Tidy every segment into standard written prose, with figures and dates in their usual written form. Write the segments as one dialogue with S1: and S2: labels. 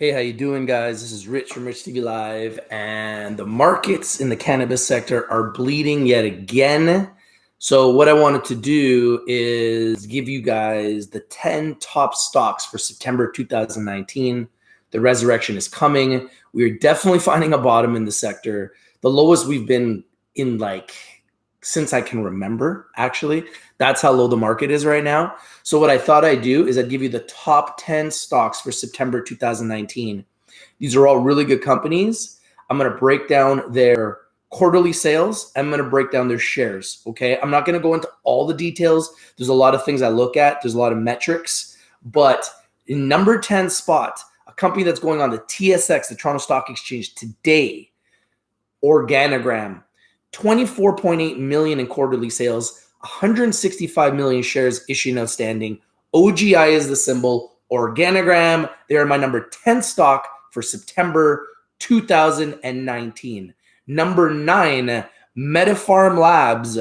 S1: Hey, how you doing, guys? This is Rich from Rich TV Live, and the markets in the cannabis sector are bleeding yet again. So what I wanted to do is give you guys the 10 top stocks for September 2019. The resurrection is coming. We're definitely finding a bottom in the sector. The lowest we've been in since I can remember, actually. That's how low the market is right now. So what I thought I'd do is I'd give you the top 10 stocks for September 2019. These are all really good companies. I'm going to break down their quarterly sales. I'm going to break down their shares, okay? I'm not going to go into all the details. There's a lot of things I look at. There's a lot of metrics. But in number 10 spot, a company that's going on the TSX, the Toronto Stock Exchange today, Organigram, 24.8 million in quarterly sales, 165 million shares issued and outstanding. OGI is the symbol. Organigram, they are my number 10 stock for September 2019. Number 9, MediPharm Labs,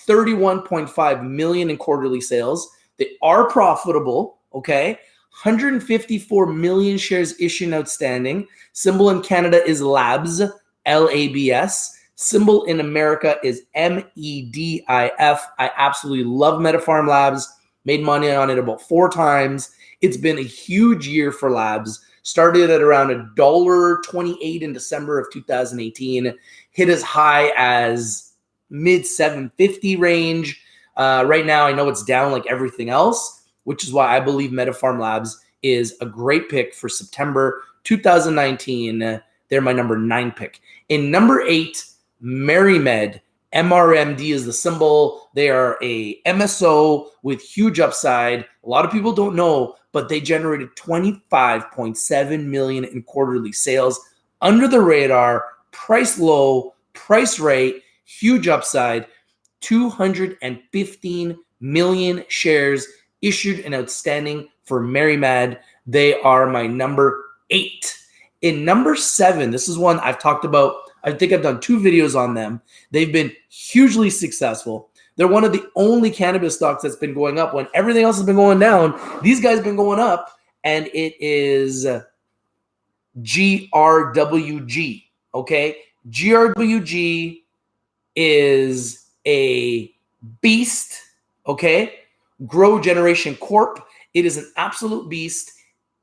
S1: 31.5 million in quarterly sales. They are profitable, okay? 154 million shares issued and outstanding. Symbol in Canada is Labs, LABS. Symbol in America is MEDIF. I absolutely love MediPharm Labs. Made money on it about 4 times. It's been a huge year for Labs. Started at around $1.28 in December of 2018. Hit as high as mid $7.50 range. Right now, I know it's down like everything else, which is why I believe MediPharm Labs is a great pick for September 2019. They're my number 9 pick. In number 8, MariMed, MRMD is the symbol. They are a MSO with huge upside. A lot of people don't know, but they generated 25.7 million in quarterly sales. Under the radar, price low, price right, huge upside. 215 million shares issued and outstanding for MariMed. They are my number 8. In number 7, this is one I've talked about. I think I've done 2 videos on them. They've been hugely successful. They're one of the only cannabis stocks that's been going up when everything else has been going down. These guys have been going up, and it is GRWG, okay? GRWG is a beast, okay? Grow Generation Corp. It is an absolute beast.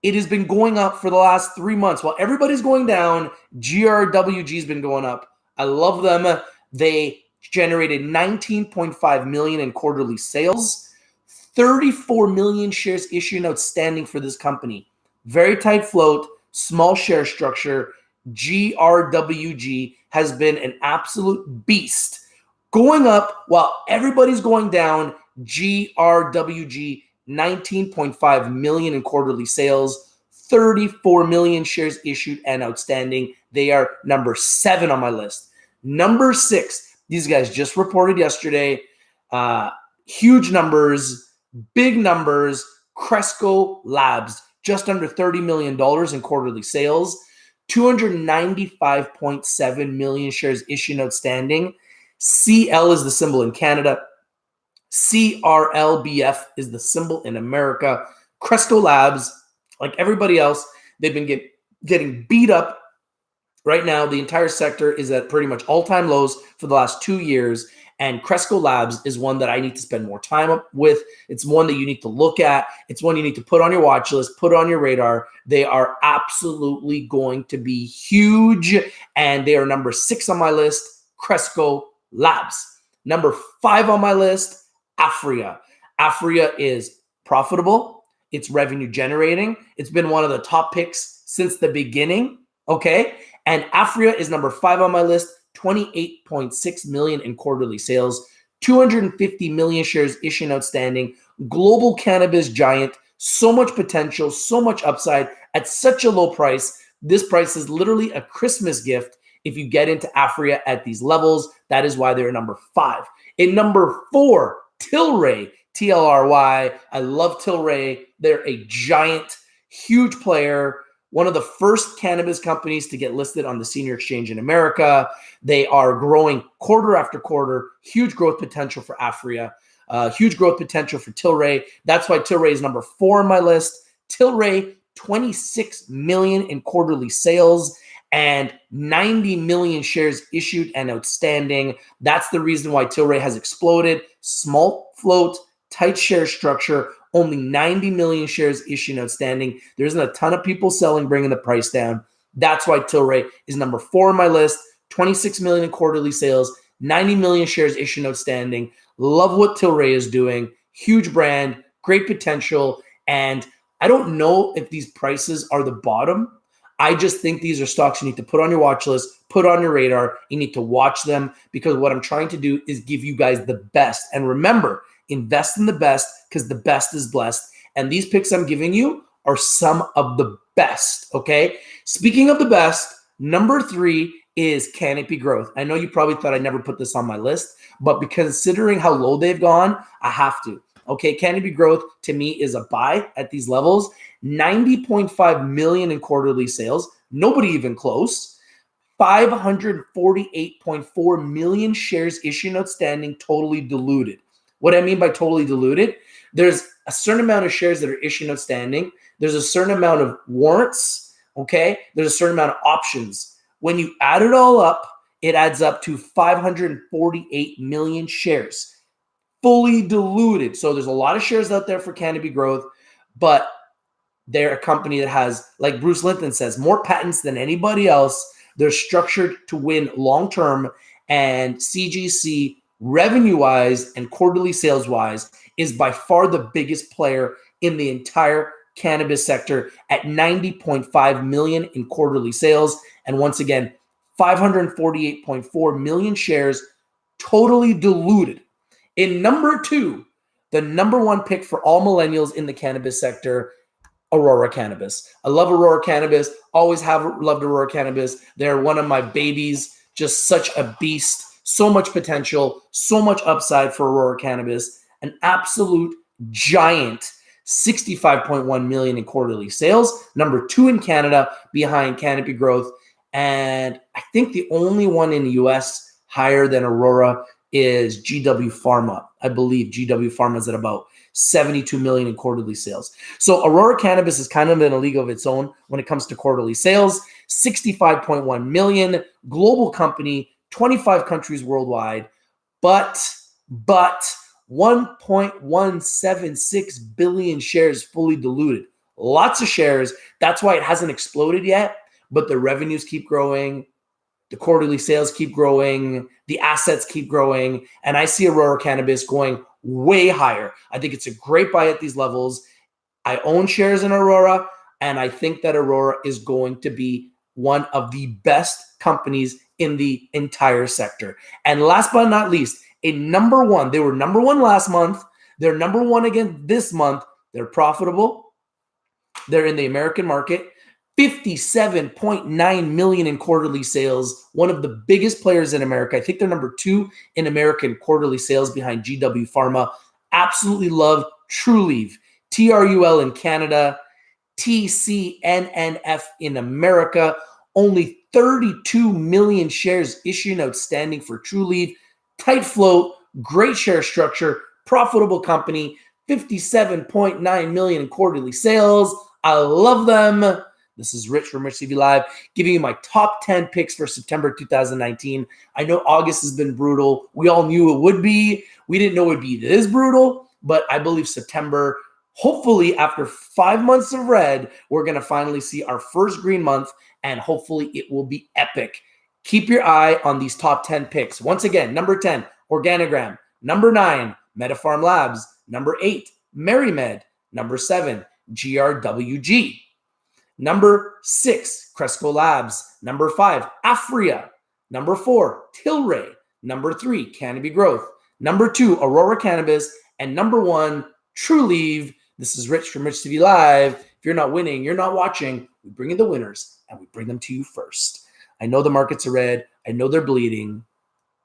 S1: It has been going up for the last 3 months. While everybody's going down, GRWG has been going up. I love them. They generated 19.5 million in quarterly sales, 34 million shares issued and outstanding for this company. Very tight float, small share structure. GRWG has been an absolute beast. Going up while everybody's going down, GRWG 19.5 million in quarterly sales, 34 million shares issued and outstanding. They are number 7 on my list. Number 6, these guys just reported yesterday. Huge numbers, big numbers. Cresco Labs, just under $30 million in quarterly sales, 295.7 million shares issued and outstanding. CL is the symbol in Canada. CRLBF is the symbol in America. Cresco Labs, like everybody else, they've been getting beat up. Right now, the entire sector is at pretty much all-time lows for the last 2 years, and Cresco Labs is one that I need to spend more time with. It's one that you need to look at. It's one you need to put on your watch list, put on your radar. They are absolutely going to be huge, and they are number 6 on my list, Cresco Labs. Number 5 on my list, Aphria. Aphria is profitable. It's revenue generating. It's been one of the top picks since the beginning, okay? And Aphria is number 5 on my list, 28.6 million in quarterly sales, 250 million shares issued and outstanding. Global cannabis giant, so much potential, so much upside at such a low price. This price is literally a Christmas gift if you get into Aphria at these levels. That is why they're number 5. In number 4, Tilray, TLRY. I love Tilray. They're a giant, huge player, one of the first cannabis companies to get listed on the senior exchange in America. They are growing quarter after quarter, huge growth potential for Aphria, huge growth potential for Tilray. That's why Tilray is number 4 on my list. Tilray 26 million in quarterly sales, and 90 million shares issued and outstanding. That's the reason why Tilray has exploded. Small float, tight share structure, only 90 million shares issued and outstanding. There isn't a ton of people selling, bringing the price down. That's why Tilray is number 4 on my list. 26 million in quarterly sales, 90 million shares issued and outstanding. Love what Tilray is doing. Huge brand, great potential. And I don't know if these prices are the bottom. I just think these are stocks you need to put on your watch list, put on your radar. You need to watch them, because what I'm trying to do is give you guys the best. And remember, invest in the best, because the best is blessed. And these picks I'm giving you are some of the best, okay? Speaking of the best, number 3 is Canopy Growth. I know you probably thought I never put this on my list, but considering how low they've gone, I have to. Okay, Canopy Growth to me is a buy at these levels. 90.5 million in quarterly sales, nobody even close. 548.4 million shares issued and outstanding, totally diluted. What I mean by totally diluted, there's a certain amount of shares that are issued and outstanding. There's a certain amount of warrants, okay? There's a certain amount of options. When you add it all up, it adds up to 548 million shares. Fully diluted. So there's a lot of shares out there for Canopy Growth, but they're a company that has, like Bruce Linton says, more patents than anybody else. They're structured to win long-term, and CGC revenue-wise and quarterly sales-wise is by far the biggest player in the entire cannabis sector at 90.5 million in quarterly sales. And once again, 548.4 million shares totally diluted. In number 2, the number 1 pick for all millennials in the cannabis sector, Aurora Cannabis. I love Aurora Cannabis. Always have loved Aurora Cannabis. They're one of my babies. Just such a beast. So much potential. So much upside for Aurora Cannabis. An absolute giant. 65.1 million in quarterly sales. Number 2 in Canada behind Canopy Growth. And I think the only one in the US higher than Aurora is GW Pharma. I believe GW Pharma is at about 72 million in quarterly sales. So Aurora Cannabis is kind of in a league of its own when it comes to quarterly sales. 65.1 million, global company, 25 countries worldwide, but 1.176 billion shares fully diluted. Lots of shares. That's why it hasn't exploded yet, but the revenues keep growing. The quarterly sales keep growing. The assets keep growing. And I see Aurora Cannabis going way higher. I think it's a great buy at these levels. I own shares in Aurora, and I think that Aurora is going to be one of the best companies in the entire sector. And last but not least, a number 1. They were number 1 last month. They're number 1 again this month. They're profitable. They're in the American market. 57.9 million in quarterly sales, one of the biggest players in America. I think they're number 2 in American quarterly sales behind GW Pharma. Absolutely love TruLieve, TRUL in Canada, TCNNF in America. Only 32 million shares issued and outstanding for TruLieve. Tight float, great share structure, profitable company, 57.9 million in quarterly sales. I love them. This is Rich from Rich TV Live, giving you my top 10 picks for September 2019. I know August has been brutal. We all knew it would be. We didn't know it would be this brutal, but I believe September, hopefully after 5 months of red, we're going to finally see our first green month, and hopefully it will be epic. Keep your eye on these top 10 picks. Once again, number 10, Organigram. Number 9, MetaPharm Labs. Number 8, MaryMed. Number 7, GRWG. Number 6, Cresco Labs. Number 5, Afria. Number 4, Tilray. Number 3, Canopy Growth. Number 2, Aurora Cannabis. And number 1, TruLieve. This is Rich from Rich TV Live. If you're not winning, you're not watching. We bring in the winners, and we bring them to you first. I know the markets are red. I know they're bleeding.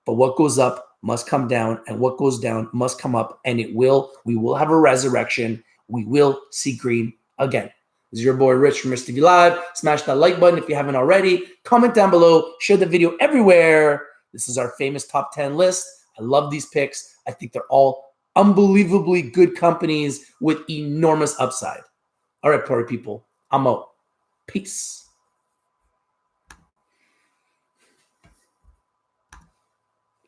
S1: But what goes up must come down, and what goes down must come up, and it will. We will have a resurrection. We will see green again. This is your boy Rich from Rich TV Live. Smash that like button if you haven't already. Comment down below. Share the video everywhere. This is our famous top 10 list. I love these picks. I think they're all unbelievably good companies with enormous upside. All right, party people. I'm out. Peace.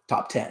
S1: Top 10.